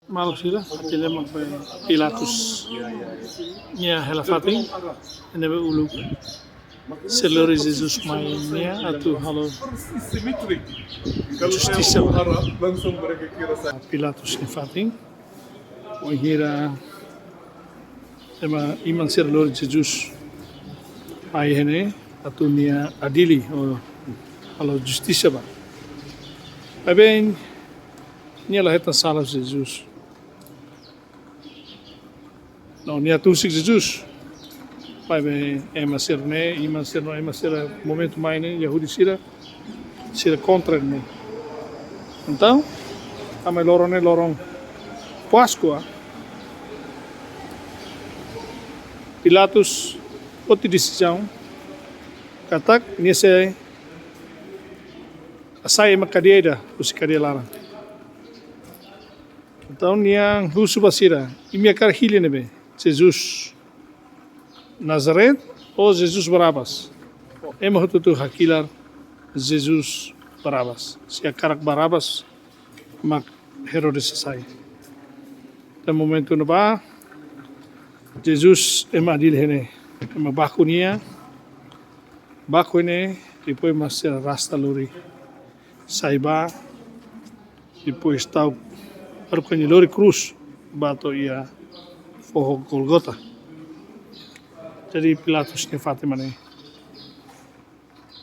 malu sila atile magpay Pilatus niya helafating nebe ulu selori Jesus mai niya atu halo justiça Pilatus helafating o hira ema iman selori Jesus ai hene atu niya adili o halo justiça ba bem niya lahat ng salah Jesus. No, niya tusig Jesus. Pai be ema sirne, iman sirno, ema sira momento mai ne Yahudi sira contra ne. Então, kami lorong Páscoa. Pilatus poti decisão. Katak niya se asai makadeira usi kadelara. Então, niang husu basira, imiakar hili nebe, Jesus Nazaret ou Jesus Barabas. Ema hututu hakilar Jesus Barabas. Se akarak Barabas, mak Herodes sai. Di momento na ba, Jesus ema adil hene, ema baku niya, baku ne, depois masih rasta lori, saiba, depois tau Arkanyi lori Cruz bato ia foho Golgota. Jadi Pilatus ni Fatima ni.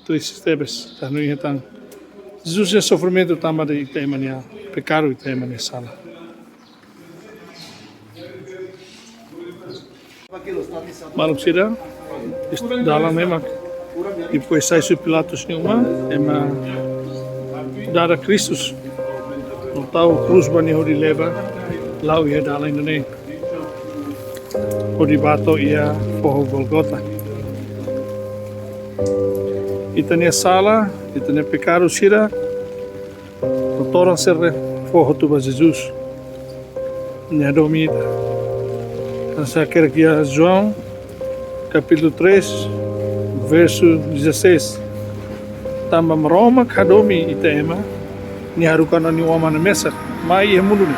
Tu estebes tanu hitang Jesus ya sofrimento tama de itemania pecado itemania sala. Maluk sida dalam memang depois sai su Pilatus ni uma ema dara Kristus. Tahu Cruz bani hodi leva lau ia dalam ini hodi bato ia foho Golgota. Itania sala, itania pecado sira, toran serre foho tuba Jesus. Nyadomita. Essa quer João capítulo 3 verso 16. Tamba Roma kadomi itema ni harukan ni wama na mesa mai emulu ni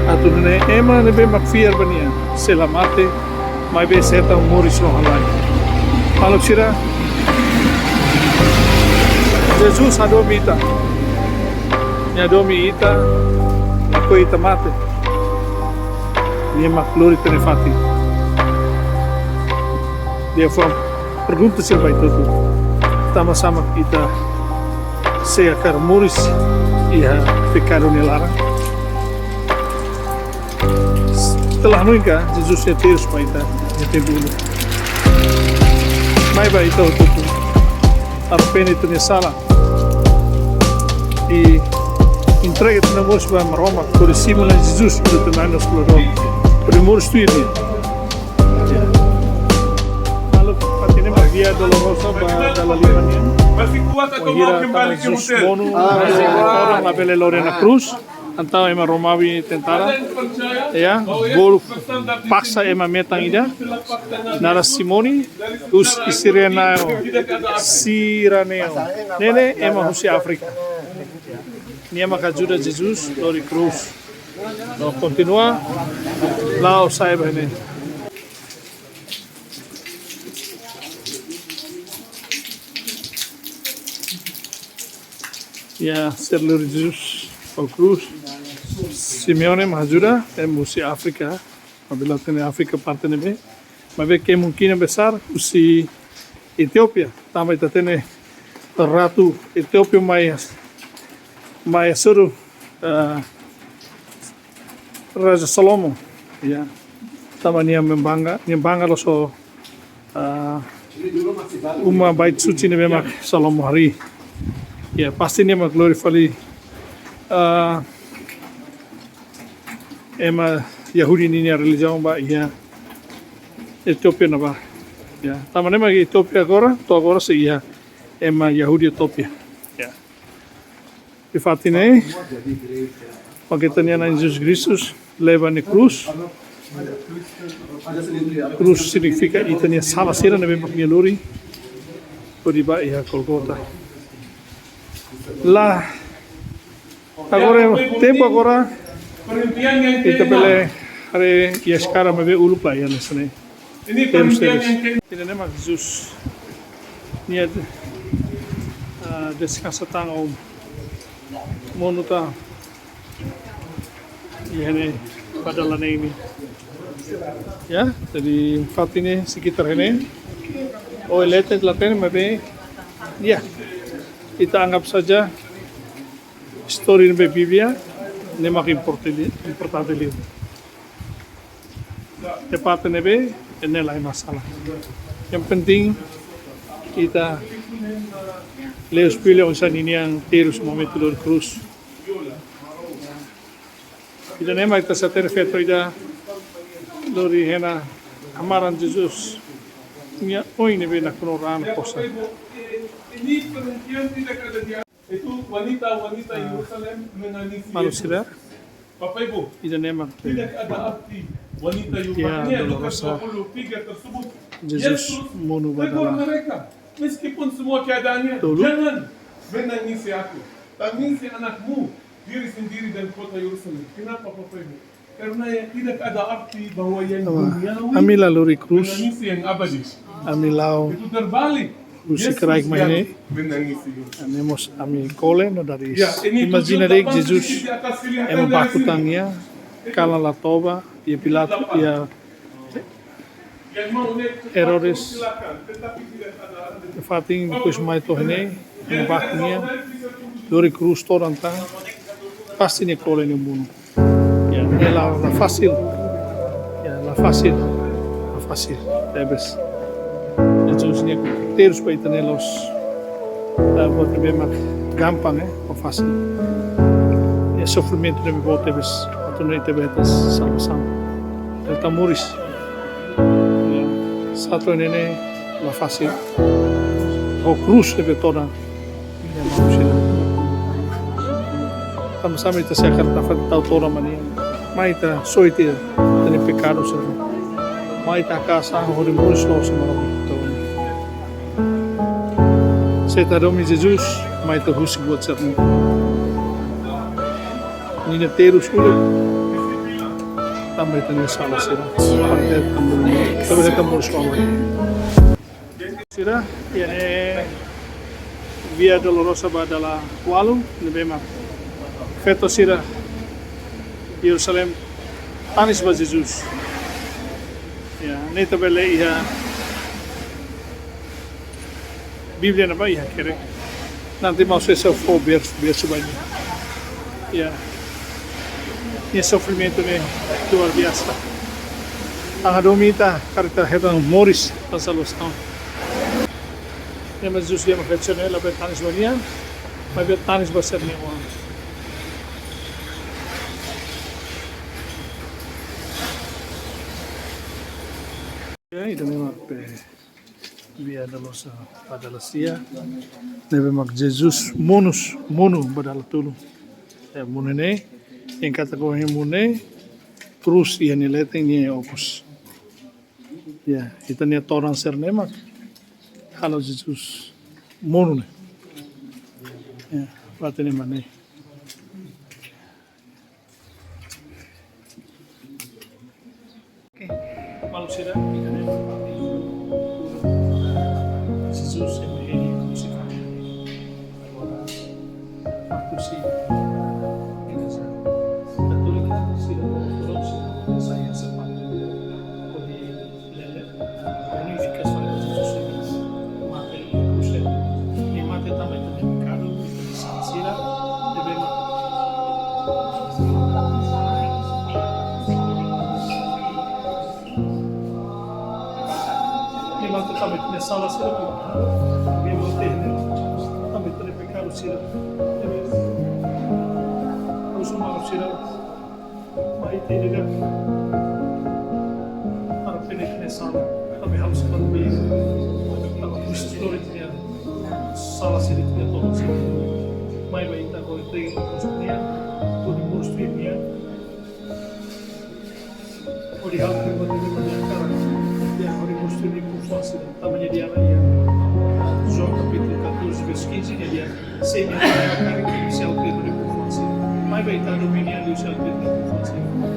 atu ne ema ne be makfiar bania selamate mai be seta moris no halai halok sira Jesus adomi ita ni adomi ita ako ita mate ni maklori tenefati dia foi pergunta se vai tudo sama-sama kita saya akar moris ia pecado nelara. Setelah nunca Jesus ya terus paita ya tebulu. Mai ba ito tutu. Arpen itu ne sala. E entrega na moris ba Roma por cima de Jesus do tamanho do loro. Por moris tu ini. Kalau patine via dolorosa ba dalla Limania. Jesus mono orang la belle Lorena Cruz antau ema Romawi tentara ya gol paksa ema metang ida nara Simoni us isirenao siraneo nene ema husi Afrika ni ema kajuda Jesus Lori Cruz no continua lao sai bene. Ya serler Jesus o Cruz Simeone Majuda musi Afrika apabila tene Afrika parte nebe mas que mungkin besar usi Ethiopia tambah kita tene ratu Ethiopia mai suruh Raja Salomo ya tambah niya membangga loso uma bait suci nebe mak Salomo hari. Ya pastinya mengglorify ema Yahudi ini religião ba ya Ethiopia na ba ya tamane mag Ethiopia agora se ya ema Yahudi Ethiopia ya de fato né paketanya na Jesus Kristus leva na cruz. Cruz significa itania sala sira na bem lori por iba ya Golgota. Lá agora tempo agora Perhentian yang Ita keenam. pele hari ya sekarang mabe uluk lah ya nesane. Ini Terus perhentian terus. yang keenam. Tidak nama Jesus. Niat descansa tang om monuta. Ini pada ini. Ya, jadi empat ini sekitar ini. Oh, letet laten mabe. Ya, kita anggap saja story ini Biblia. Ini makin importante livro. Tepat nebe, ini lain masalah. Yang penting kita leos pilih usaha ini yang terus momento do Cruz. Kita nema kita sa terfeto ida lori hena amaran Jesus. Nya oi nebe na kunoran posa. Ini perhentian tidak ada di itu wanita-wanita Yerusalem menangisi Manusia, Bapak Ibu, ida nema tidak ada arti wanita Ya, Yerusalem Lukas dolorosa. 23 tersebut. Jesus monu tegur badala. mereka, meskipun semua keadaannya, Dulu. jangan menangisi aku, tangisi anakmu, diri sendiri dan kota Yerusalem. Kenapa Bapak Ibu? Karena yang tidak ada arti bahwa yang duniawi Amila lori Cruz, menangisi yang abadi. amilao Itu terbalik. Cruz keraik maine. menangisi. Anemos ami kole no daris. Ya, ini Imagina tujuh dek delapan Jesus sedikit di atas kelihatan ema dari bakutangnya kala la toba ya Pilato ya sini. Yang mau naik cepat, errores. silakan, tetapi tidak ada arti. fating depois mai to hene ema bakutnya lori Cruz toranta pasti ne kole ne muno. Ya, é la fácil. Ya, la fácil. La fácil. Debes. Jesus ne terus pa itanelos. Buat bemak gampang o fácil. E sofrimento de bote debes. Atu ne tebetas sama-sama. El tamuris. Ya, satu nene la fácil. O cruz debe toda. Ya, manusia. Sama-sama ita sa karta tau tora mania. Maita soite tene pecado sa. Maita casa hori muris lo sa mga Seta domi Jesus, maita husig buat sa mo. Nina terus ulo. Tambay tani sala sila. Parte tambul. Tambay tambul suama. Sila, yan Via Dolorosa ba dala walo, nebema. Feto sila Jerusalem, tanis ba Jesus? Ya, neta bele iha Biblia na ba iha kere? Nanti mau saya biar sebanyak. Ya, ini sofrimento ne luar biasa. Ang adomita karita hetang Morris pasalusang. Ya, mas Jesus dia mafetsionel la tanis ba niya? Mabet tanis ba ser niya mo? Ya, itu memang via Dolorosa Padalasia. Deve mag Jesus monu badala tulu. Ya munene yang kata ko mune Cruz ia nilete ni opus. Ya, itu ni torang ser nemak. Kalau Jesus monu ne. Ya, patene mane. Malu sira, Jesus e Hedi crucificato. Allora, fatto sì, Chiesa Cattolica si ortodossa scienza parte di unificazione di Gesù mate e croce. E mate também tem pecado, sira, devemos Levanta também nessa aula será que eu vou ter também ter pecado será os humanos será vai ter ele para penetrar nessa aula também vamos fazer bem também os histórias de sala será que é todo assim mas vai estar com ele os dias todo mundo dia ori hal que vai ter na cara dia ori mostrar de confiança também dia aí João capítulo 14 verso 15 dia sem me cara que inicial que ori confiança mas principe et ta dominion, you shall build the house of Jacob.